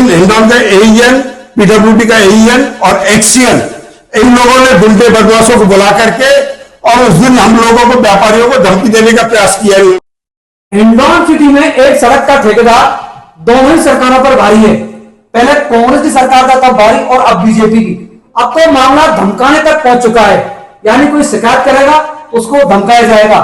दिन हिंडौन का AEN, PWD का एईएन और एक्सीएन, इन लोगों ने गुंडे बदमाशों को बुला करके और उस दिन हम लोगों को, व्यापारियों को धमकी देने का प्रयास किया। हिंडौन सिटी में एक सड़क का ठेकेदार दोनों ही सरकारों पर भारी है। पहले कांग्रेस की सरकार का तब भारी और अब बीजेपी की। अब तो मामला धमकाने तक पहुंच चुका है, यानी कोई शिकायत करेगा उसको धमकाया जाएगा।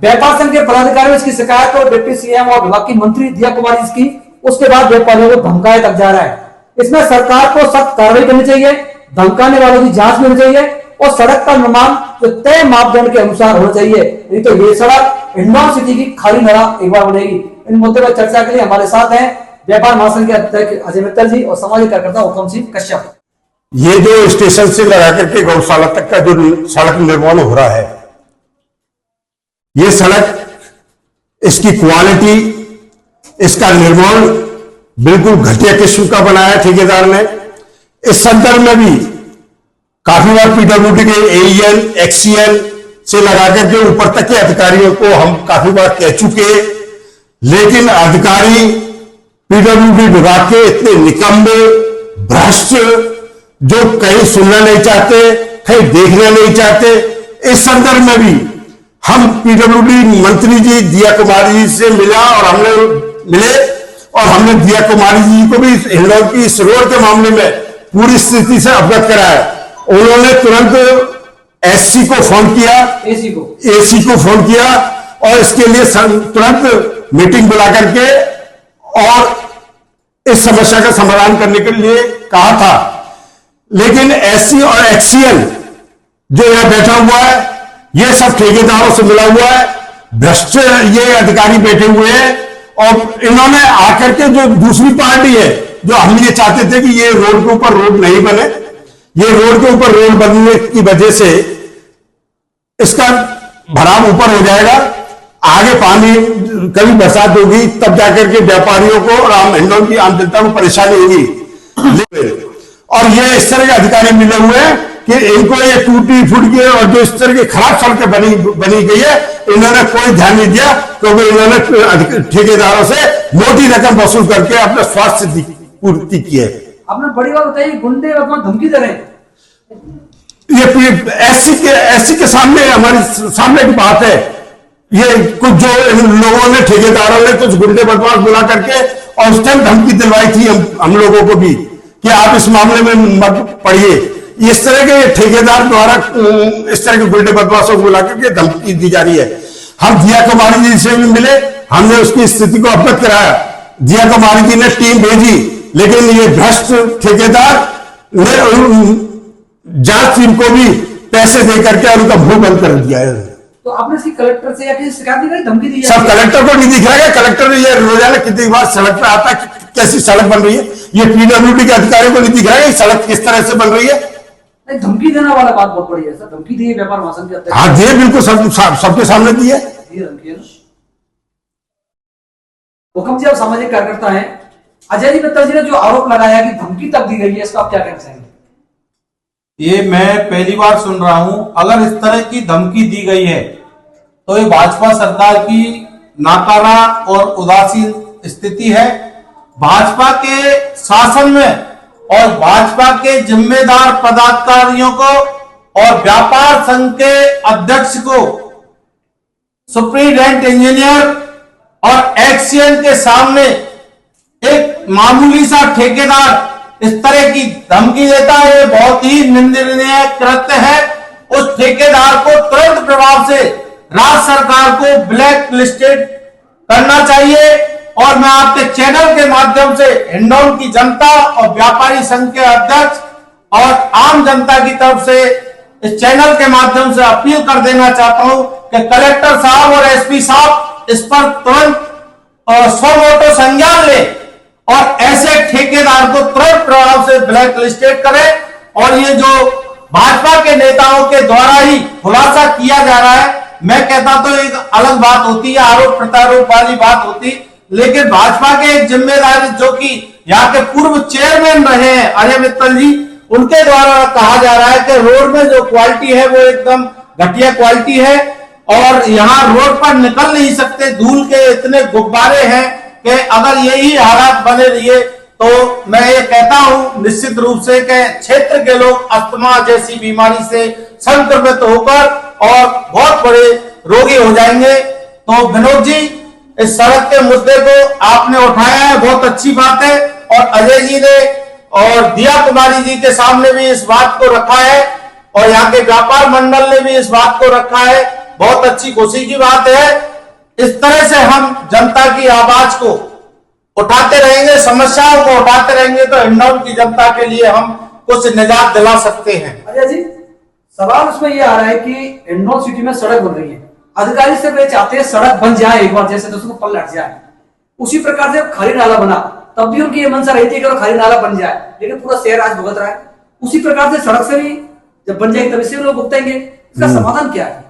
व्यापार संघ के पदाधिकारियों इसकी शिकायत को डिप्टी सीएम और विभाग की मंत्री दिया कुमारी इसकी, उसके बाद व्यापारियों को धमकाया तक जा रहा है। इसमें सरकार को सख्त कार्रवाई करनी चाहिए, धमकाने वालों की जांच होनी चाहिए और सड़क का निर्माण जो तय मापदंड के अनुसार होना चाहिए, नहीं तो ये सड़क हिंडौन सिटी की खाली नाला एक बार बनेगी। इन मुद्दे पर चर्चा के लिए हमारे साथ हैं व्यापार महासंघ के अध्यक्ष अजय मित्तल जी और सामाजिक कार्यकर्ता हुकम सिंह कश्यप। ये जो स्टेशन से लगा करके गौशाला तक का जो सड़क निर्माण हो रहा है, ये सड़क, इसकी क्वालिटी, इसका निर्माण बिल्कुल घटिया किस्म का बनाया ठेकेदार ने। इस संदर्भ में भी काफी बार पीडब्ल्यूडी के एईएन, एक्सीएन से लगा करके ऊपर तक के अधिकारियों को हम काफी बार कह चुके, लेकिन अधिकारी पीडब्ल्यूडी विभाग के इतने निकम्मे, भ्रष्ट, जो कहीं सुनना नहीं चाहते, कहीं देखना नहीं चाहते। इस संदर्भ में भी हम पीडब्ल्यूडी मंत्री जी दिया कुमारी जी से मिले और हमने दिया कुमारी जी को भी हिंडौन की इस रोड के मामले में पूरी स्थिति से अवगत कराया। उन्होंने तुरंत एससी को फोन किया, एसी को फोन किया और इसके लिए तुरंत मीटिंग बुला करके और इस समस्या का समाधान करने के लिए कहा था। लेकिन एससी और एक्सीएन जो यहां बैठा हुआ है, ये सब ठेकेदारों से मिला हुआ है, भ्रष्ट ये अधिकारी बैठे हुए हैं और इन्होंने आकर के, जो दूसरी पार्टी है, जो हम ये चाहते थे कि ये रोड के ऊपर रोड नहीं बने, ये रोड के ऊपर रोड बनने की वजह से इसका भराव ऊपर हो जाएगा, आगे पानी कभी बरसात होगी तब जाकर के व्यापारियों को और आम हिंडौन की आम जनता को परेशानी होगी। और ये इस तरह के अधिकारी मिले हुए हैं कि इनको ये टूटी फूट गई और जो इस तरह की खराब सड़कें बनी गई है, इन्होंने कोई ध्यान नहीं दिया, क्योंकि इन्होंने ठेकेदारों से मोटी रकम वसूल करके अपना स्वास्थ्य पूर्ति की है। आपने बड़ी बात बताई, गुंडे धमकी दे रहे हैं। ये एससी के सामने, हमारे सामने की बात है। ये कुछ जो लोगों ने, ठेकेदारों ने कुछ गुंडे बदमाश बुला करके और उस टाइम धमकी दिलवाई थी हम लोगों को भी कि आप इस मामले में मत पढ़िए। इस तरह के ठेकेदार द्वारा इस तरह के गुंडे बदमाशों को बुला करके धमकी दी जा रही है। हम दिया कुमारी जी से भी मिले, हमने उसकी स्थिति को अवगत कराया। दिया कुमारी जी ने टीम भेजी, लेकिन ये भ्रष्ट ठेकेदार ने जांच टीम को भी पैसे दे करके और उनका मुंह बंद कर दिया है। तो आपने इसकी कलेक्टर से या किसी शिकायत नहीं करी, धमकी दी? सब कलेक्टर को नहीं दिख रहा है। कलेक्टर ने ये रोजाना कितनी बार सड़क पे आता है, कैसी सड़क बन रही है, ये पीडब्ल्यूडी के अधिकारियों को नहीं दिख रहा है सड़क किस तरह से बन रही है। धमकी देने वाला बात बहुत बड़ी है सर, धमकी दी है व्यापार महासंघ के अध्यक्ष। हाँ, दिए, बिल्कुल सबके सामने दी है। हुकम जी, आप सामाजिक कार्यकर्ता हैं। अजय जी मित्तल जी ने जो आरोप लगाया कि धमकी तक दी गई है, इसको आप क्या कहना चाहेंगे? ये मैं पहली बार सुन रहा हूं। अगर इस तरह की धमकी दी गई है तो ये भाजपा सरकार की नाकारा और उदासीन स्थिति है। भाजपा के शासन में और भाजपा के जिम्मेदार पदाधिकारियों को और व्यापार संघ के अध्यक्ष को सुप्रीडेंट इंजीनियर और एक्सीएन के सामने एक मामूली सा ठेकेदार इस तरह की धमकी देता है, ये बहुत ही निंदनीय कृत्य है। उस ठेकेदार को तुरंत प्रभाव से राज्य सरकार को ब्लैक लिस्टेड करना चाहिए। और मैं आपके चैनल के माध्यम से हिंडौन की जनता और व्यापारी संघ के अध्यक्ष और आम जनता की तरफ से इस चैनल के माध्यम से अपील कर देना चाहता हूं कि कलेक्टर साहब और एसपी साहब इस पर तुरंत स्वमोटो संज्ञान ले और ऐसे ठेकेदार को तुरंत प्रभाव से ब्लैक लिस्टेड करें। और ये जो भाजपा के नेताओं के द्वारा ही खुलासा किया जा रहा है, मैं कहता तो एक अलग बात होती है, आरोप प्रत्यारोप वाली बात होती, लेकिन भाजपा के एक जिम्मेदार जो कि यहाँ के पूर्व चेयरमैन रहे हैं अजय मित्तल जी, उनके द्वारा कहा जा रहा है कि रोड में जो क्वालिटी है वो एकदम घटिया क्वालिटी है और यहाँ रोड पर निकल नहीं सकते, धूल के इतने गुब्बारे हैं कि अगर यही हालात बने रहिए तो मैं ये कहता हूं निश्चित रूप से कि क्षेत्र के लोग अस्थमा जैसी बीमारी से संक्रमित होकर और बहुत बड़े रोगी हो जाएंगे। तो विनोद जी, इस सड़क के मुद्दे को आपने उठाया है, बहुत अच्छी बात है, और अजय जी ने और दिया कुमारी जी के सामने भी इस बात को रखा है, और यहाँ के व्यापार मंडल ने भी इस बात को रखा है। बहुत अच्छी खुशी की बात है। इस तरह से हम जनता की आवाज को उठाते रहेंगे, समस्याओं को उठाते रहेंगे, तो हिंडौन की जनता के लिए हम कुछ निजात दिला सकते हैं। अजय जी, सवाल उसमें ये आ रहा है कि हिंडौन सिटी में सड़क बन रही है, अधिकारी से वे चाहते हैं सड़क बन जाए एक बार, जैसे दोस्तों को पल लट जाए। उसी प्रकार से खाली नाला बना, तब भी उनकी ये मंशा रहती है कि खाली नाला बन जाए, लेकिन पूरा शहर आज भुगत रहा है। उसी प्रकार से सड़क से भी जब बन जाएगी तभी से लोग भुगतेंगे। इसका समाधान क्या है?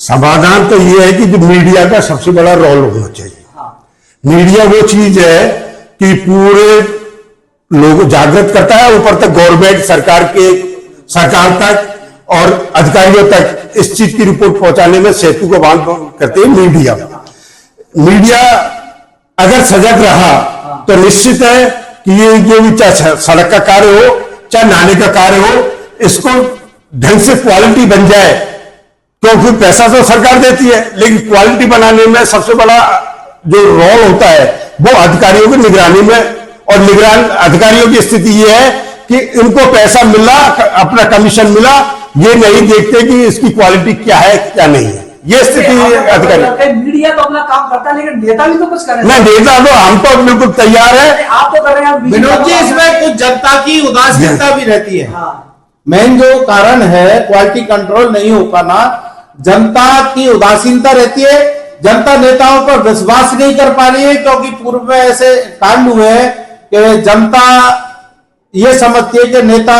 समाधान तो ये है कि जो मीडिया का सबसे बड़ा रोल होना चाहिए। मीडिया वो चीज है कि पूरे लोग जागृत करता है, ऊपर तक गवर्नमेंट सरकार तक और अधिकारियों तक इस चीज की रिपोर्ट पहुंचाने में सेतु को बांध करते हैं मीडिया अगर सजग रहा तो निश्चित है कि ये जो भी चाहे सड़क का कार्य हो चाहे नाले का कार्य हो, इसको ढंग से क्वालिटी बन जाए, क्योंकि पैसा तो सरकार देती है, लेकिन क्वालिटी बनाने में सबसे बड़ा जो रोल होता है वो अधिकारियों की निगरानी में, और निगरान अधिकारियों की स्थिति ये है कि इनको पैसा मिला, अपना कमीशन मिला, ये नहीं देखते कि इसकी क्वालिटी क्या है क्या नहीं है। ये स्थिति अधिकारी। मीडिया तो अपना काम करता है, लेकिन नेता भी तो कुछ कर रहे हैं। नेता तो हम तो बिल्कुल तैयार है, आप तो कर रहे हैं। विनोद जी, इसमें कुछ जनता की उदासीनता भी रहती है। मेन जो कारण है क्वालिटी कंट्रोल नहीं हो पाना, जनता की उदासीनता रहती है। जनता नेताओं पर विश्वास नहीं कर पा रही है, क्योंकि पूर्व में ऐसे कांड हुए हैं कि जनता ये समझती है कि नेता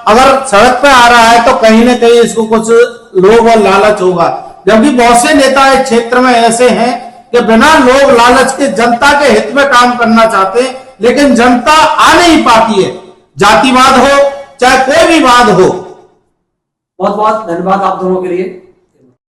अगर सड़क पे आ रहा है तो कहीं ना कहीं इसको कुछ लोभ और लालच होगा, जबकि बहुत से नेता इस क्षेत्र में ऐसे हैं कि बिना लोभ लालच के जनता के हित में काम करना चाहते हैं, लेकिन जनता आ नहीं पाती है, जातिवाद हो चाहे कोई भी वाद हो। बहुत बहुत धन्यवाद आप दोनों के लिए।